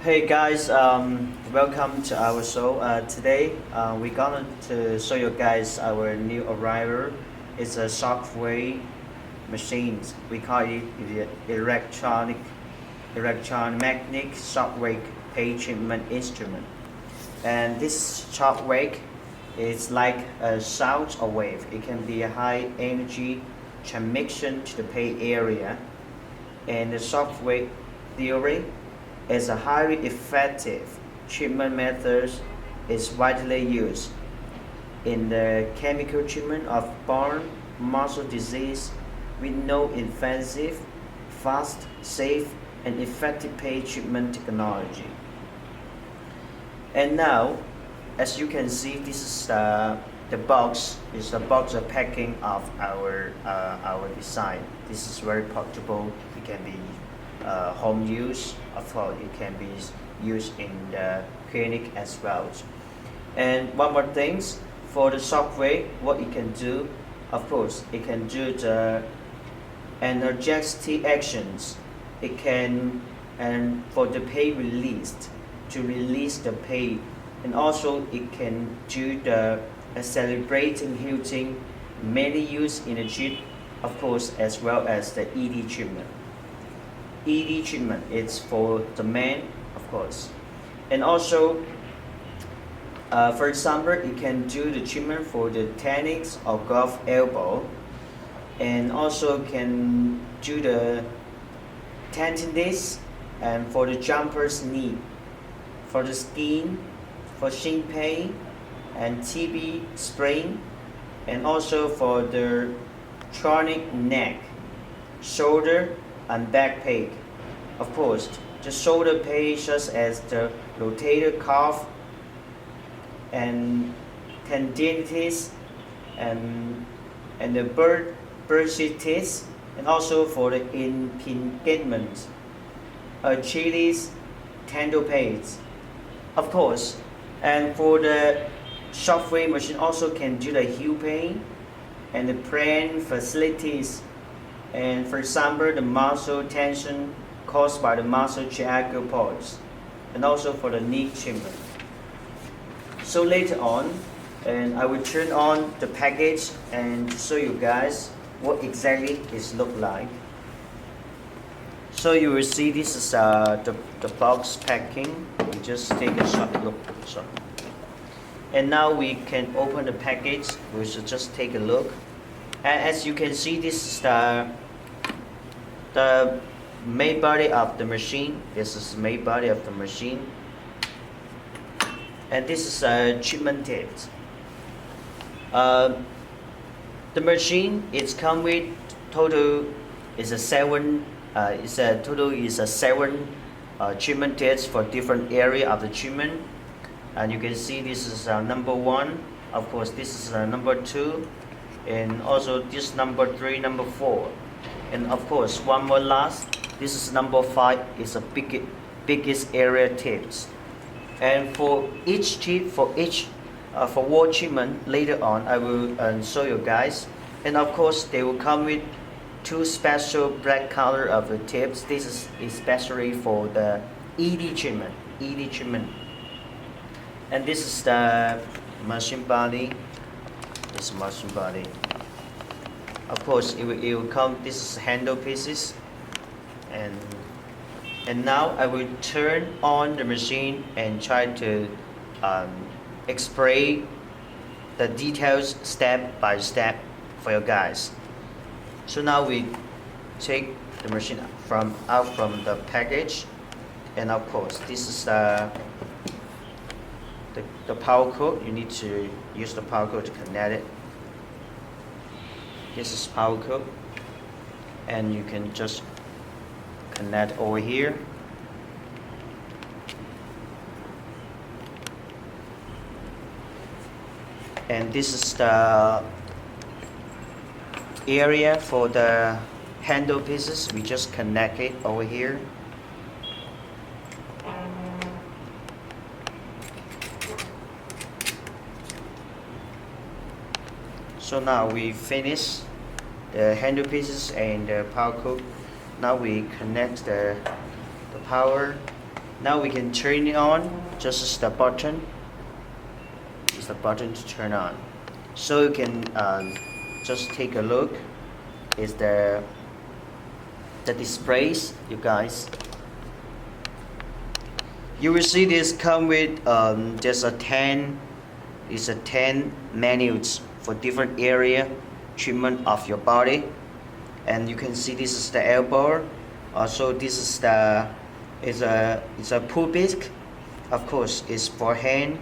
Hey guys, welcome to our show. Today we're gonna to show you guys our new arrival. It's a Shockwave machines. We call it the electromagnetic shockwave pay treatment instrument. And this shockwave is like a sound or wave. It can be a high energy transmission to the pay area. And the shockwave theory is a highly effective treatment method is widely used in the chemical treatment of bone muscle disease with no invasive, fast, safe, and effective pain treatment technology. And now, as you can see, this is the box. Is the box of packing of our design. This is very portable. It can be home use. Of course, it can be used in the clinic as well. And one more things for the Shockwave, what it can do, of course, it can do the energetic actions. It can, and for the pain released, to release the pain, and also it can do the accelerating healing, mainly used in the jeep, of course, as well as the ED treatment. ED treatment is for the man, of course, and also, for example, it can do the treatment for the tennis or golf elbow, and also can do the tendinitis and for the jumper's knee, for the skin, for shin pain and TB sprain, and also for the chronic neck, shoulder, and back pain. Of course, the shoulder pain such as the rotator cuff and tendinitis and the bursitis, and also for the impingement, Achilles tendon pains. Of course, and for the Shockwave machine also can do the heel pain and the brain facilities, and for example the muscle tension caused by the muscle triangle pulse, and also for the knee treatment. So later on, and I will turn on the package and show you guys what exactly it look like. So you will see this is the box packing. We just take a short look. And now we can open the package. We should just take a look. And as you can see, this is the main body of the machine. This is the main body of the machine. And this is a treatment tip. The machine is come with total is a seven. Total is a seven treatment tips for different area of the treatment. And you can see this is number 1. Of course, this is number 2, and also this number 3, number 4, and of course one more last. This is number 5. Is a biggest area tips. And for each tip, for wall treatment, later on I will show you guys. And of course they will come with 2 special black color of the tips. This is especially for the ED treatment. And this is the machine body. This machine body. Of course it will come. This is handle pieces. And now I will turn on the machine and try to explain the details step by step for you guys. So now we take the machine out from the package, and of course this is the power cord. You need to use the power cord to connect it. This is power cord, and you can just connect over here. And this is the area for the handle pieces. We just connect it over here. So now we finish the handle pieces and the power cord. Now we connect the power Now we can turn it on. Just as the button. It's the button to turn on. So you can just take a look. Is the displays, you guys. You will see this come with there's a 10 menus for different area treatment of your body, and you can see this is the elbow. Also this is the it's a pubic. Of course, it's for hand,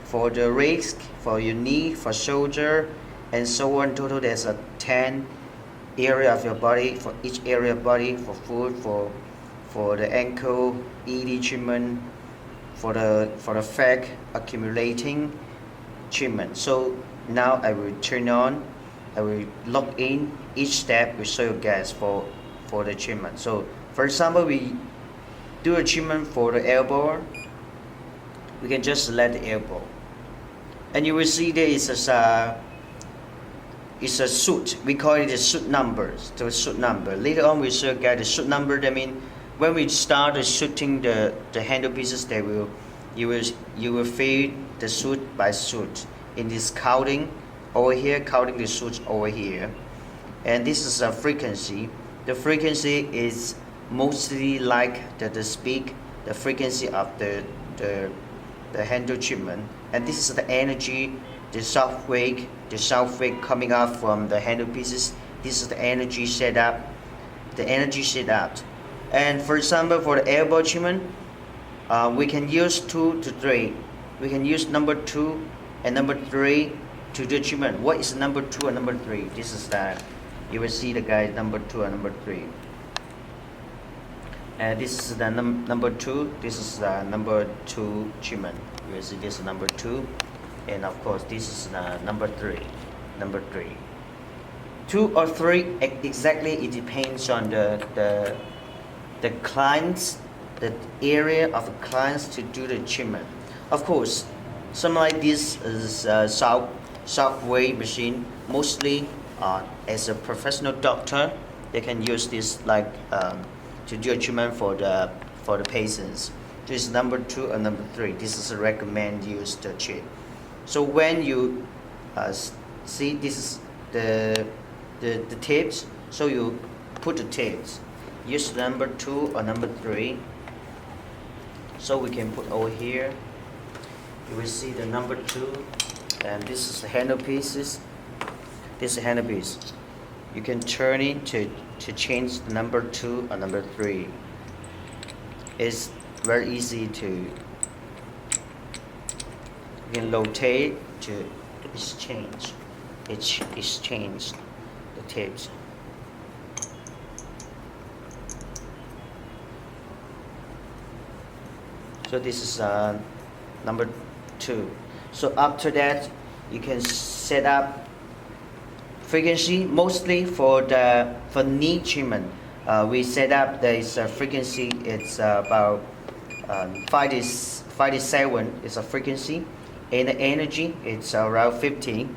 for the wrist, for your knee, for shoulder, and so on. Total there's a 10 area of your body, for each area of body, for foot, for the ankle, ED treatment, for the fat accumulating treatment. So now I will turn on, I will log in each step. We show you guys for the treatment. So for example, we do a treatment for the elbow. We can just select the elbow, and you will see there is it's a suit. We call it the suit numbers. The suit number. Later on, we show get the suit number. That means when we start shooting the handle pieces, you will fill the suit by suit. In this counting over here, counting the suits over here, and this is a frequency. The frequency is mostly like the frequency of the handle treatment, and this is the energy, the Shockwave coming out from the handle pieces. This is the energy setup. And for example, for the elbow treatment, we can use 2 to 3. We can use number 2 and number 3 to do treatment. What is number 2 and number 3? This is that. You will see the guys number 2 and number 3. And this is the number 2. This is the number 2 treatment. You will see this is number 2. And of course this is number 3. 2 or 3 exactly, it depends on the clients, the area of the clients to do the treatment. Of course, some like this is Shockwave machine. Mostly as a professional doctor, they can use this like to do a treatment for the patients. This is number 2 and number 3. This is a recommend use the chip. So when you see this is the tips, so you put the tips. Use number 2 or number 3. So we can put over here. You will see the number 2, and this is the handle pieces. This is the handle piece. You can turn it to change the number 2 or number 3. It's very easy to. You can rotate to exchange the tips. So this is number 2. So after that, you can set up frequency. Mostly for knee treatment, we set up there is a frequency. It's about 57 is a frequency, and the energy it's around 50,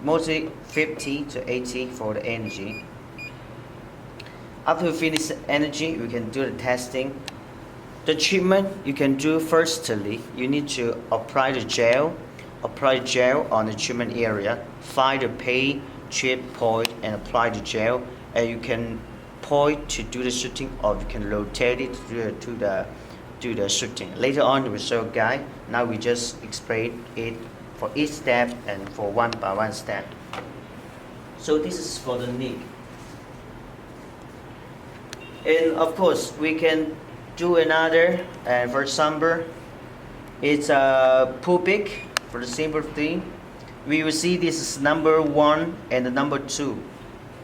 mostly 50 to 80 for the energy. After we finish the energy, we can do the testing. The treatment you can do firstly, you need to apply the gel on the treatment area. Find the pain chip point and apply the gel, and you can point to do the shooting, or you can rotate it to do the shooting. Later on we will show a guide. Now we just explain it for each step and for one by one step. So this is for the knee, and of course we can do another, and for example it's a pubic. For the simple thing, we will see this is number 1 and the number 2.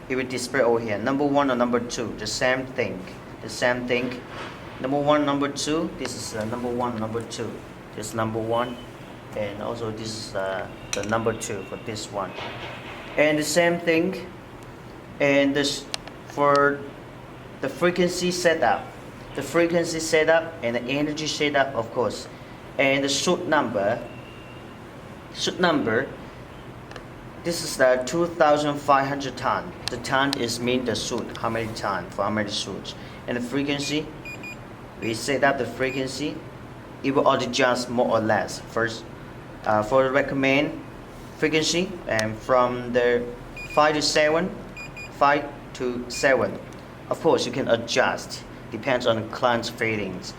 It will display over here, number 1 or number 2, the same thing. Number 1, number 2. This is number 1, number 2. This is number 1, and also this is the number 2 for this one. And the same thing, and this for the frequency setup, and the energy setup, of course, and the shoot number. This is the 2,500 ton. The ton is mean the shoot, how many ton for how many shoots, and the frequency we set up the frequency. It will adjust more or less. First, for the recommend frequency, and from the 5 to 7, 5 to 7. Of course, you can adjust, depends on the client's feelings.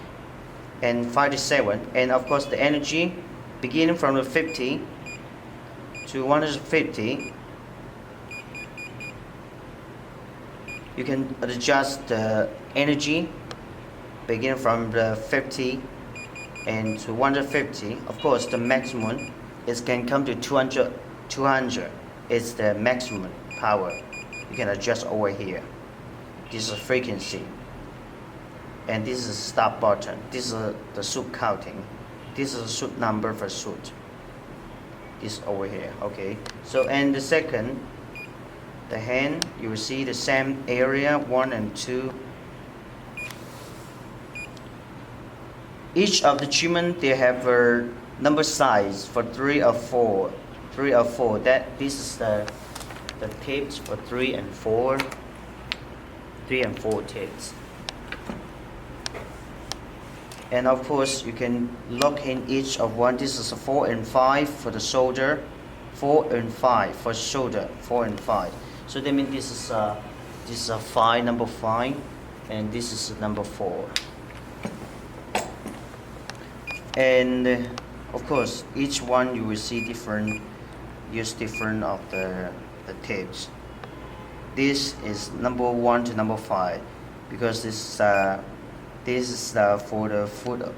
And 5 to 7, and of course the energy beginning from the 50 to 150. You can adjust the energy beginning from the 50 and to 150. Of course, the maximum is can come to 200. 200 is the maximum power. You can adjust over here. This is frequency, and this is stop button. This is the suit counting. This is a suit number for suit. This over here. Okay. So and the second, the hand, you will see the same area 1 and 2. Each of the treatment they have a number size for 3 or 4. 3 or 4. That this is the tips for 3 and 4. 3 and 4 tips. And of course you can lock in each of one. This is a 4 and 5 for the shoulder. 4 and 5 for shoulder. 4 and 5. So that means this is a 5, number 5, and this is number 4. And of course each one you will see different, use different of the tapes. This is number 1 to number 5 because this is for the foot.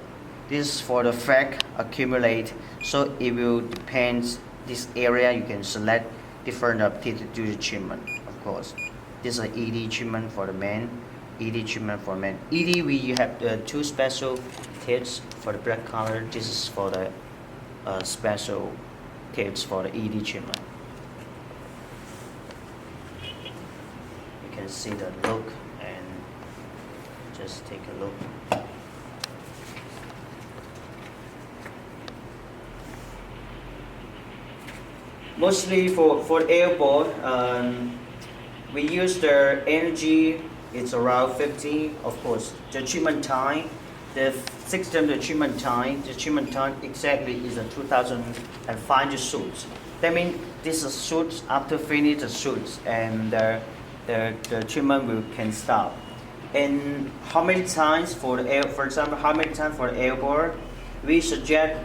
This is for the fat accumulate. So it will depend this area. You can select different teeth to do the treatment. Of course, this is an ED treatment for the men. ED treatment for men. ED we have 2 special tips for the black color. This is for the special tips for the ED treatment. You can see the look and just take a look. Mostly for the elbow, we use the energy. It's around 50. Of course, the treatment time, the system, the treatment time exactly is a 2,500 shoots. That means this is shoots after finish the shoots, and the treatment can stop. And how many times for the for example, how many times for the elbow? We suggest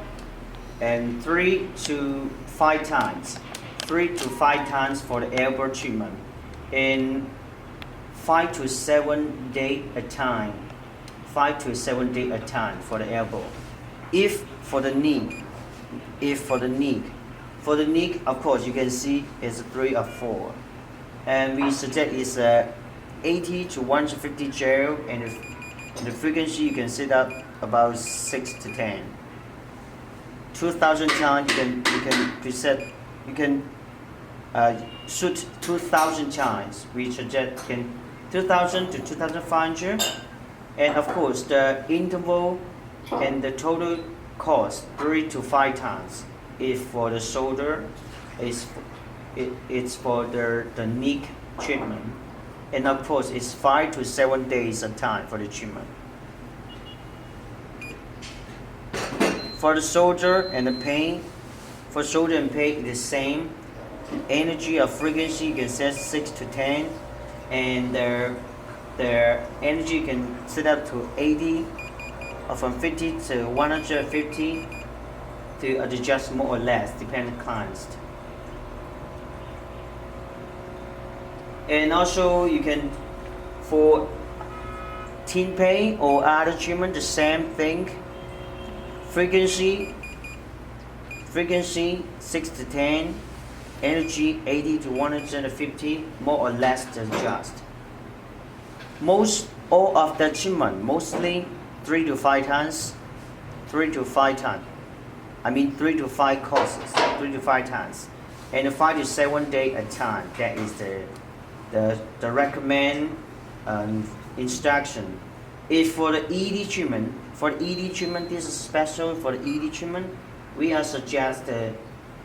3 to 5 times. 3 to 5 times for the elbow treatment, and 5 to 7 days a time. 5 to 7 days a time for the elbow. If for the knee, for the knee, of course you can see it's 3 or 4, and we suggest is 80 to 150 gel, and the frequency you can set up about 6 to 10. 2,000 times you can preset, you can shoot 2,000 times. We suggest 2,000 to 2,500, and of course the interval and the total cost 3 to 5 times. If for the shoulder, it's for the knee treatment, and of course it's 5 to 7 days a time for the treatment. For the shoulder and the pain, for shoulder and pain, it is same. Energy of frequency you can set 6 to 10, and their energy can set up to 80, or from 50 to 150 to adjust more or less, depending on clients. And also you can, for teen pain or other treatment, the same thing. Frequency 6 to 10, energy 80 to 150, more or less adjust. All of the treatment, mostly 3 to 5 times. 3 to 5 times. I mean 3 to 5 courses, 3 to 5 times, and 5 to 7 days a time. That is the recommend instruction. If for the ED treatment, this is special for the ED treatment. We are suggest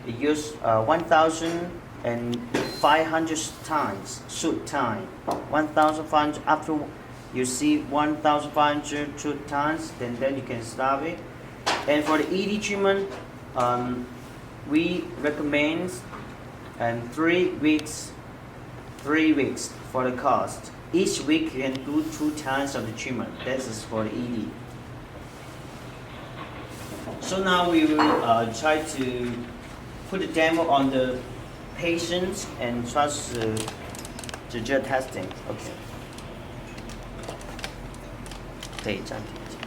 use 1,500 times shoot time. 1,500 up to You see 1,500 2 times, then you can stop it. And for the ED treatment, we recommend 3 weeks for the cost. Each week you can do 2 times of the treatment. This is for the ED. So now we will try to put the demo on the patients and try to do testing. Okay. 可以暂停一下。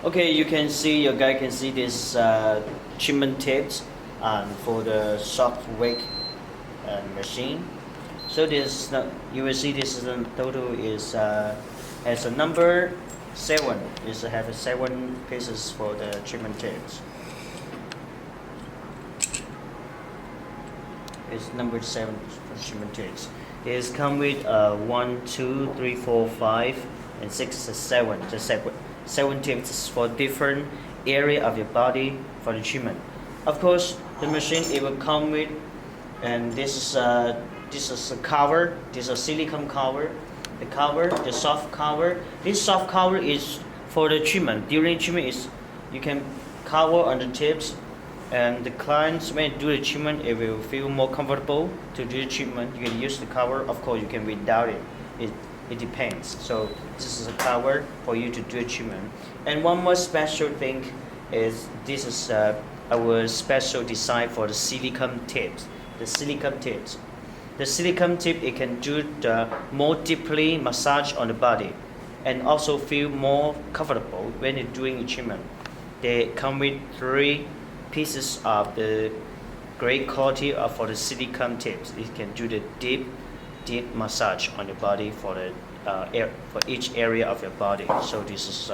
Okay, you can see, your guy can see this treatment tips for the Shockwave machine. So this, you will see this is total is has a number 7. Is have 7 pieces for the treatment tips. It's number 7 for treatment tips. It come with 1, 2, 3, 4, 5, and 6, 7. Just 7 tips for different area of your body for the treatment. Of course, the machine it will come with, and this is a cover. This is a silicone cover. The cover, the soft cover. This soft cover is for the treatment. During treatment, is you can cover on the tips, and the clients when you do the treatment, it will feel more comfortable to do the treatment. You can use the cover. Of course, you can without it. It depends. So this is a cover for you to do a treatment. And one more special thing is this is our special design for the silicone tips. The silicone tips. The silicone tip it can do the more deeply massage on the body, and also feel more comfortable when you're doing the treatment. They come with 3 pieces of the great quality for the silicone tips. It can do the deep massage on the body for the for each area of your body. So this is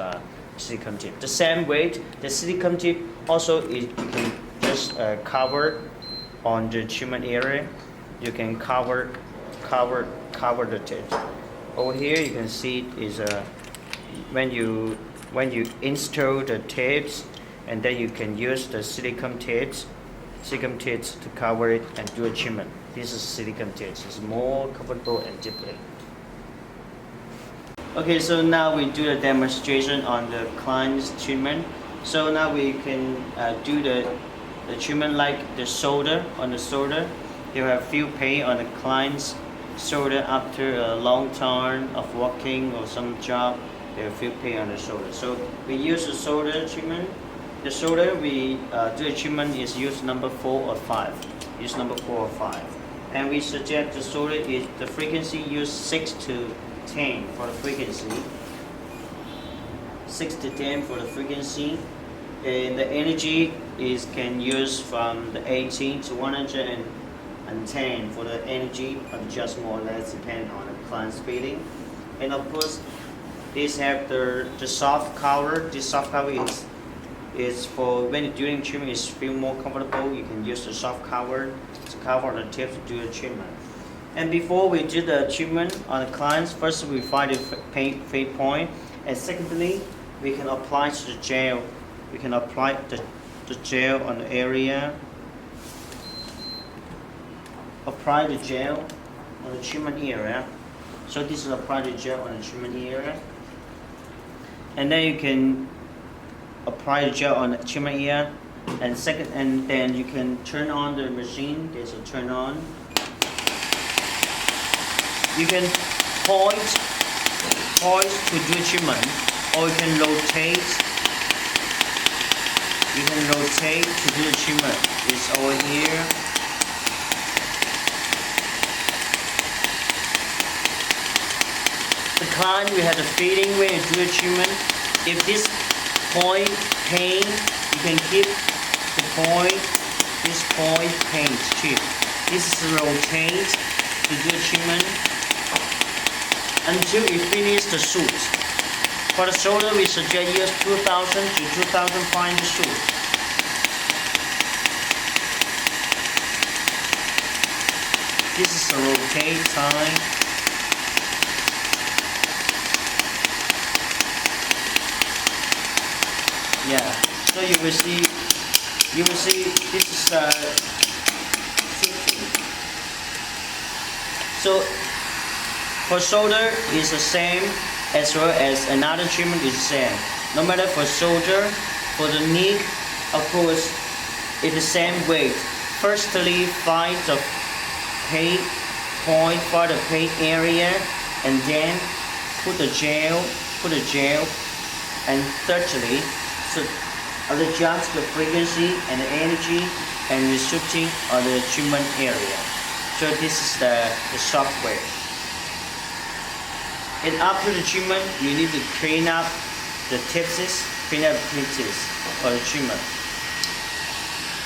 silicone tip. The same weight, the silicone tip also you can just cover on the treatment area. You can cover the tips. Over here you can see is when you install the tips, and then you can use the silicone tips to cover it and do a treatment. This is silicone tips. It's more comfortable and deeply. Okay, so now we do the demonstration on the client's treatment. So now we can do the treatment like the shoulder. On the shoulder, you have feel pain on the client's shoulder after a long time of walking or some job. They will feel pain on the shoulder. So we use the shoulder treatment. The shoulder we do a treatment is use number 4 or 5. Use number 4 or 5. And we suggest the shoulder is the frequency use 6 to 10 for the frequency. 6 to 10 for the frequency. And the energy is can use from the 18 to 110 for the energy, but just more or less depend on the client's feeling. And of course, these have the soft cover. This soft cover is for when during treatment is feel more comfortable. You can use the soft cover to cover the tips to do the treatment. And before we do the treatment on the clients, first we find the pain point, and secondly, we can apply the gel. We can apply the gel on the area. Apply the gel on the treatment area. So this is apply the gel on the treatment area, and then you can apply the gel on the treatment area, and then you can turn on the machine. There's a turn on. You can point to do treatment, or you can rotate. You can rotate to do the treatment. It's over here. The client will have the feeling when you do the treatment. If this point pain, you can keep the point. This point pain too. This is rotate to do the treatment until you finish the suit. For the shoulder, we suggest use 2,000 to 2,500 suit. This is the rotate time. Yeah. So you will see this is So for shoulder is the same, as well as another treatment is the same. No matter for shoulder, for the knee, of course, it's the same weight. Firstly, find the pain point for the pain area, and then put the gel, and thirdly, so adjust the frequency and the energy and the shooting of the treatment area. So this is the Shockwave. And after the treatment, you need to clean up the tips for the treatment.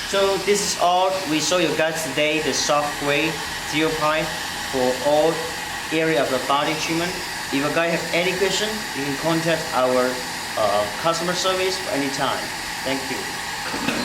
So this is all we show you guys today, the Shockwave 0.5 for all area of the body treatment. If you guys have any question, you can contact our customer service for any time. Thank you.